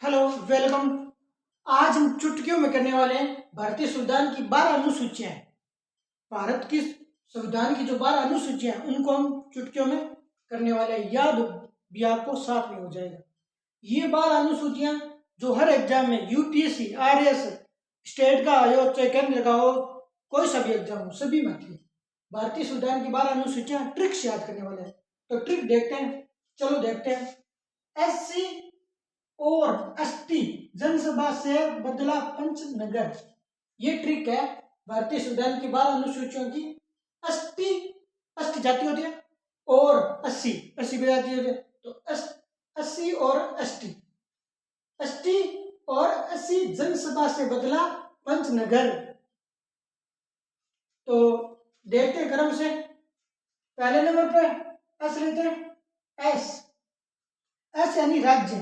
Hello, welcome. आज हम चुटकियों में करने वाले हैं भारतीय संविधान की 12 अनुसूचियां। भारत की संविधान की जो 12 अनुसूचियां हैं उनको हम चुटकियों में करने वाले हैं। याद भी आपको साथ में हो जाएगा। ये 12 अनुसूचियां जो हर एग्जाम में यूपीएससी, आरएएस, स्टेट का हो चाहे केंद्र का हो, कोई सा भी एग्जाम हो, सभी में आती है। भारतीय संविधान की 12 अनुसूचियां ट्रिक से याद करने वाले हैं। तो ट्रिक देखते हैं, चलो देखते हैं। एससी और अस्थि जनसभा से बदला पंचनगर। ये ट्रिक है भारतीय संविधान की 12 अनुसूचियों की। अस्थि, अस्थि जाति होती है, और अस्सी, अस्सी भी जाति होती है। तो अस्सी और अस्थि, अस्थि और अस्सी जनसभा से बदला पंचनगर। तो देखते हैं क्रम से। पहले नंबर पे एस लेते हैं। एस, एस यानी राज्य,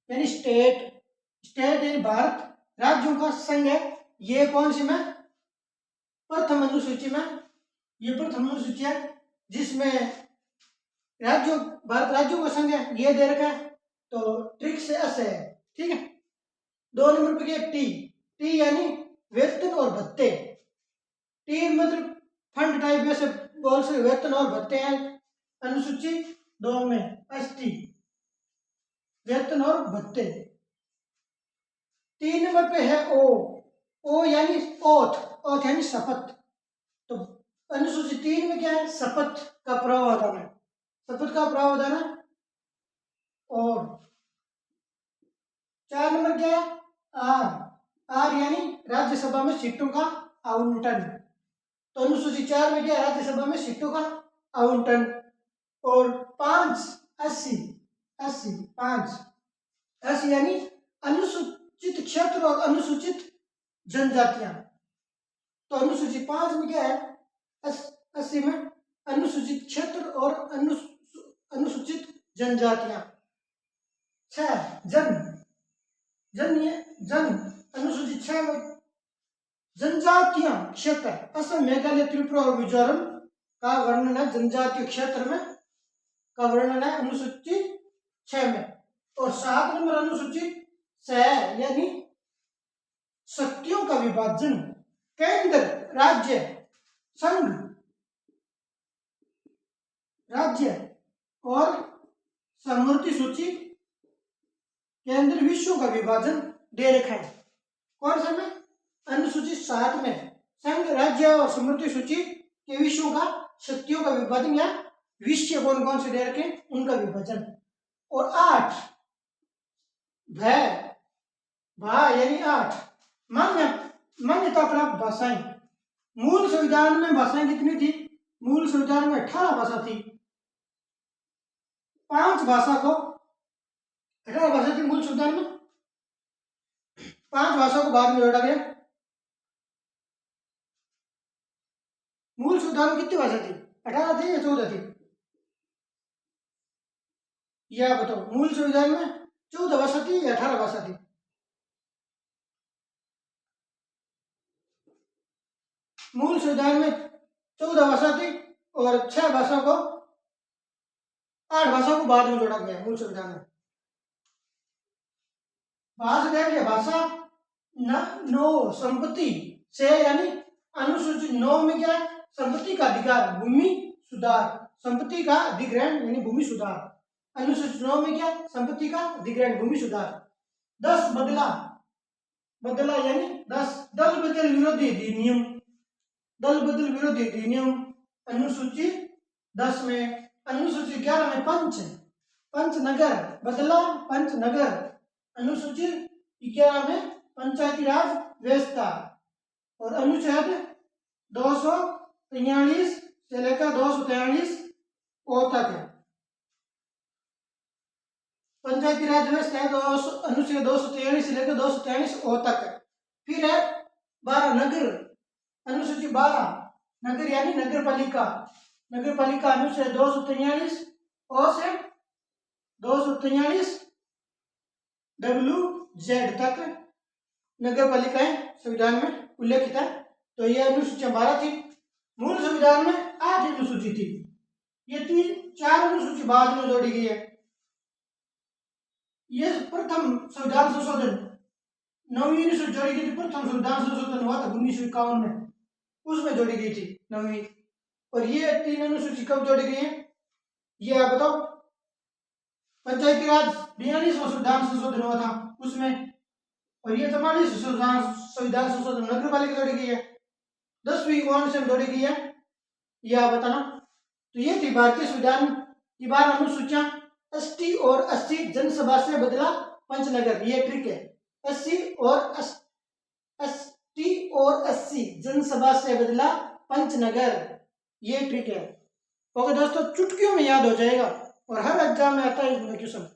यानी स्टेट। स्टेट यानी भारत, राज्यों का संघ है। ये कौन सी में? प्रथम अनुसूची में। ये प्रथम अनुसूची है जिसमें राज्यों, भारत राज्यों का संघ है, ये दे रखा है। तो ट्रिक से एस है, ठीक है। 2 नंबर पे क्या? टी। टी यानी वेतन और भत्ते। टी मतलब फंड टाइप में से बोल से वेतन और भत्ते हैं। अनुसूची 2 में एस टी, वेतन और भत्ते। 3 नंबर पे है ओ। ओ यानी ओथ, ओथ यानी शपथ। तो अनुसूची 3 में क्या है? शपथ का प्रावधान है, शपथ का प्रावधान है। और 4 नंबर क्या है? आर। आर यानी राज्यसभा में सीटों का आवंटन। तो अनुसूची 4 में क्या है? राज्यसभा में सीटों का आवंटन। और 5 अस्सी, अस्सी 5, अस्सी यानी अनुसूचित क्षेत्र और अनुसूचित जनजातियां। तो अनुसूची 5 में क्या है? 80 में अनुसूचित क्षेत्र और अनुसूचित जनजातियां। 6 जन, जन ये जन, अनुसूचित 6 में जनजातियां क्षेत्र। असम, मेघालय, त्रिपुरा और मिजोरम का वर्णन है जनजातीय क्षेत्र में, का वर्णन है अनुसूची 6 में। और 7 नंबर अनुसूची 6 यानी शक्तियों का विभाजन। केंद्र, राज्य, संघ, राज्य और समवर्ती सूची, केंद्र, विषयों का विभाजन दे रखा है। कौन सा में? अनुसूची 7 में संघ, राज्य और समवर्ती सूची के विषयों का, शक्तियों का विभाजन या विषय कौन कौन से दे रखे उनका विभाजन। और 8 भय, भा यानी 8 मान्य, मान्यता प्राप्त भाषाएं। मूल संविधान में भाषाएं कितनी थी? मूल संविधान में 18 भाषा थी। 5 भाषा को, 18 भाषा थी मूल संविधान में, 5 भाषा को बाद में जोड़ा गया। मूल संविधान में कितनी भाषा थी? 18 थी या 14 थी? यह बताओ, मूल संविधान में 14 भाषा थी या 18 भाषा थी? मूल संविधान में 14 भाषा थी और 6 भाषा को, 8 भाषा को बाद में जोड़ा गया मूल संविधान में। भाषा देख लिया। भाषा नौ संपत्ति से, यानी अनुसूचित 9 में क्या है? संपत्ति का अधिकार, भूमि सुधार, संपत्ति का अधिग्रहण यानी भूमि सुधार। अनुसूचित 9 में क्या? संपत्ति का अधिग्रहण, भूमि सुधार। 10 बदला, बदला यानी 10 दल बदल विरोधी अधिनियम, दल बदल विरोधी अधिनियम अनुसूची 10 में। अनुसूची 11 में पंच, पंचनगर, बदला पंचनगर। अनुसूची 11 में पंचायती राज व्यवस्था। और अनुच्छेद 243 से लेकर 243 ओ तक है पंचायती राज व्यवस्था है। अनुच्छेद 243 से लेकर 243 ओ तक है। फिर है 12 नगर, अनुसूची 12 नगर यानी नगर पालिका। नगर पालिका अनुच्छेद 243 ओ से 243 डब्ल्यू जेड तक नगर पालिकाएं संविधान में उल्लेखित है। तो ये अनुसूचियां 12 थी। मूल संविधान में 8 अनुसूची थी। ये 4 अनुसूची बाद में जोड़ी गई है। ये प्रथम संविधान संशोधन 9वीं यूनिट जोड़ी गई थी। प्रथम संविधान संशोधन हुआ था 1951 में, उसमें जोड़ी गई थी 9वीं। और ये 3 अनुसूची कब जोड़ी गई है, ये आप बताओ। पंचायती राज 42वां संविधान संशोधन हुआ था उसमें, और ये 44वां संविधान संशोधन नगर पालिका जोड़ी गई है। 10वीं कौन से जोड़ी गई है, ये आप बताना। तो ये थी भारतीय संविधान की 12 अनुसूचियां। 80 और 80 जनसभा से बदला पंचनगर, ये ट्रिक है। 80 और 80 जनसभा से बदला पंचनगर, ये ट्रिक है। ओके दोस्तों, चुटकियों में याद हो जाएगा और हर एग्जाम में आता है क्वेश्चन।